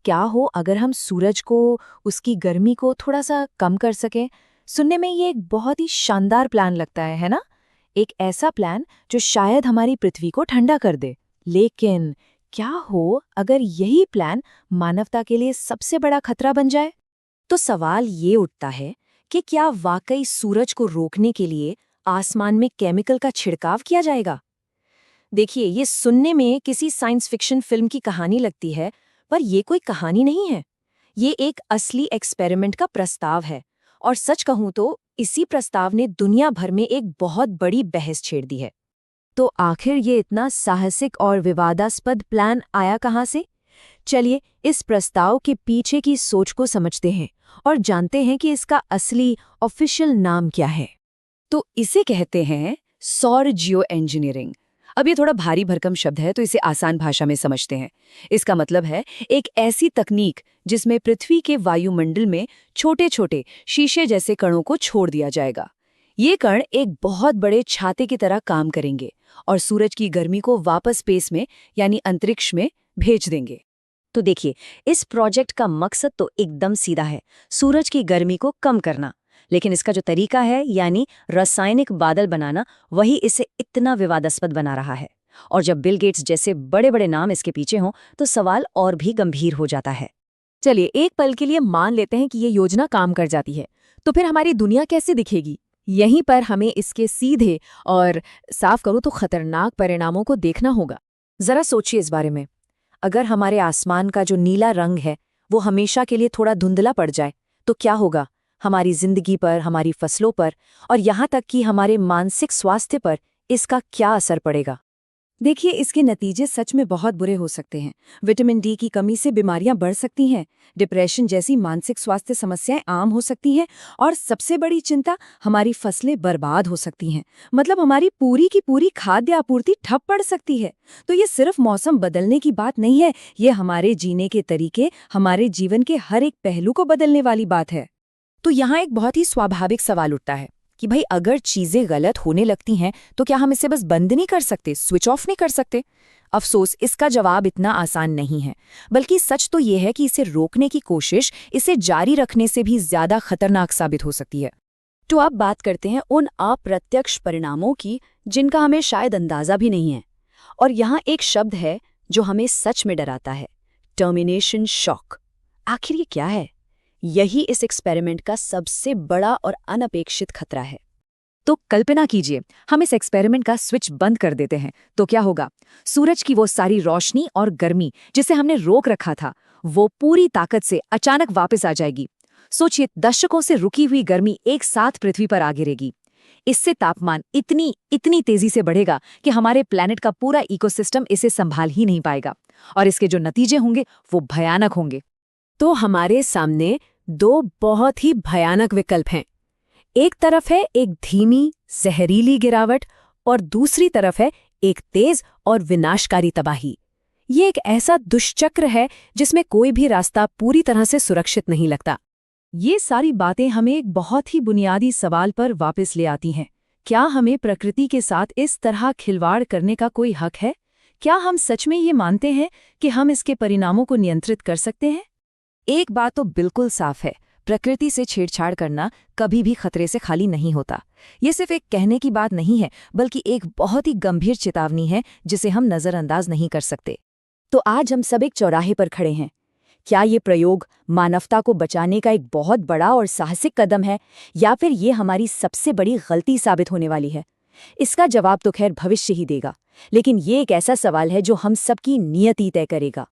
क्या हो अगर हम सूरज को, उसकी गर्मी को थोड़ा सा कम कर सकें। सुनने में ये एक बहुत ही शानदार प्लान लगता है ना? एक ऐसा प्लान जो शायद हमारी पृथ्वी को ठंडा कर दे। लेकिन क्या हो अगर यही प्लान मानवता के लिए सबसे बड़ा खतरा बन जाए? तो सवाल ये उठता है कि क्या वाकई सूरज को रोकने के लिए आसमान में केमिकल का छिड़काव किया जाएगा? देखिए, ये सुनने में किसी साइंस फिक्शन फिल्म की कहानी लगती है, पर ये कोई कहानी नहीं है। ये एक असली एक्सपेरिमेंट का प्रस्ताव है, और सच कहूं तो इसी प्रस्ताव ने दुनिया भर में एक बहुत बड़ी बहस छेड़ दी है। तो आखिर ये इतना साहसिक और विवादास्पद प्लान आया कहाँ से? चलिए इस प्रस्ताव के पीछे की सोच को समझते हैं और जानते हैं कि इसका असली ऑफिशियल नाम क्या है। तो इसे कहते हैं सौर जियो इंजीनियरिंग। अब ये थोड़ा भारी भरकम शब्द है, तो इसे आसान भाषा में समझते हैं। इसका मतलब है एक ऐसी तकनीक जिसमें पृथ्वी के वायुमंडल में छोटे छोटे शीशे जैसे कणों को छोड़ दिया जाएगा। ये कण एक बहुत बड़े छाते की तरह काम करेंगे और सूरज की गर्मी को वापस स्पेस में यानी अंतरिक्ष में भेज देंगे। तो देखिए, इस प्रोजेक्ट का मकसद तो एकदम सीधा है, सूरज की गर्मी को कम करना। लेकिन इसका जो तरीका है यानी रासायनिक बादल बनाना, वही इसे इतना विवादास्पद बना रहा है। और जब बिल गेट्स जैसे बड़े बड़े नाम इसके पीछे हों तो सवाल और भी गंभीर हो जाता है। चलिए एक पल के लिए मान लेते हैं कि ये योजना काम कर जाती है, तो फिर हमारी दुनिया कैसे दिखेगी? यहीं पर हमें इसके सीधे और साफ करूं तो खतरनाक परिणामों को देखना होगा। जरा सोचिए इस बारे में। अगर हमारे आसमान का जो नीला रंग है वो हमेशा के लिए थोड़ा धुंधला पड़ जाए तो क्या होगा? हमारी जिंदगी पर, हमारी फसलों पर और यहाँ तक कि हमारे मानसिक स्वास्थ्य पर इसका क्या असर पड़ेगा? देखिए, इसके नतीजे सच में बहुत बुरे हो सकते हैं। विटामिन डी की कमी से बीमारियां बढ़ सकती हैं, डिप्रेशन जैसी मानसिक स्वास्थ्य समस्याएं आम हो सकती हैं और सबसे बड़ी चिंता, हमारी फसलें बर्बाद हो सकती हैं। मतलब हमारी पूरी की पूरी खाद्य आपूर्ति ठप पड़ सकती है। तो ये सिर्फ मौसम बदलने की बात नहीं है, ये हमारे जीने के तरीके, हमारे जीवन के हर एक पहलू को बदलने वाली बात है। तो यहाँ एक बहुत ही स्वाभाविक सवाल उठता है कि भाई अगर चीजें गलत होने लगती हैं तो क्या हम इसे बस बंद नहीं कर सकते, स्विच ऑफ नहीं कर सकते? अफसोस, इसका जवाब इतना आसान नहीं है। बल्कि सच तो ये है कि इसे रोकने की कोशिश इसे जारी रखने से भी ज्यादा खतरनाक साबित हो सकती है। तो अब बात करते हैं उन अप्रत्यक्ष परिणामों की जिनका हमें शायद अंदाजा भी नहीं है। और यहाँ एक शब्द है जो हमें सच में डराता है, टर्मिनेशन शॉक। आखिर ये क्या है? यही इस एक्सपेरिमेंट का सबसे बड़ा और अनपेक्षित खतरा है। तो कल्पना कीजिए, हम इस एक्सपेरिमेंट का स्विच बंद कर देते हैं तो क्या होगा? सूरज की वो सारी रोशनी और गर्मी जिसे हमने रोक रखा था, वो पूरी ताकत से अचानक वापस आ जाएगी। सोचिए, दशकों से रुकी हुई गर्मी एक साथ पृथ्वी पर आ गिरेगी। इससे तापमान इतनी तेजी से बढ़ेगा कि हमारे प्लैनेट का पूरा इकोसिस्टम इसे संभाल ही नहीं पाएगा, और इसके जो नतीजे होंगे वो भयानक होंगे। तो हमारे सामने दो बहुत ही भयानक विकल्प हैं। एक तरफ है एक धीमी, जहरीली गिरावट और दूसरी तरफ है एक तेज और विनाशकारी तबाही। ये एक ऐसा दुष्चक्र है जिसमें कोई भी रास्ता पूरी तरह से सुरक्षित नहीं लगता। ये सारी बातें हमें एक बहुत ही बुनियादी सवाल पर वापस ले आती हैं। क्या हमें प्रकृति के साथ इस तरह खिलवाड़ करने का कोई हक है? क्या हम सच में ये मानते हैं कि हम इसके परिणामों को नियंत्रित कर सकते हैं? एक बात तो बिल्कुल साफ है, प्रकृति से छेड़छाड़ करना कभी भी खतरे से खाली नहीं होता। ये सिर्फ एक कहने की बात नहीं है, बल्कि एक बहुत ही गंभीर चेतावनी है जिसे हम नज़रअंदाज नहीं कर सकते। तो आज हम सब एक चौराहे पर खड़े हैं। क्या ये प्रयोग मानवता को बचाने का एक बहुत बड़ा और साहसिक कदम है, या फिर ये हमारी सबसे बड़ी गलती साबित होने वाली है? इसका जवाब तो खैर भविष्य ही देगा, लेकिन ये एक ऐसा सवाल है जो हम सबकी नियति तय करेगा।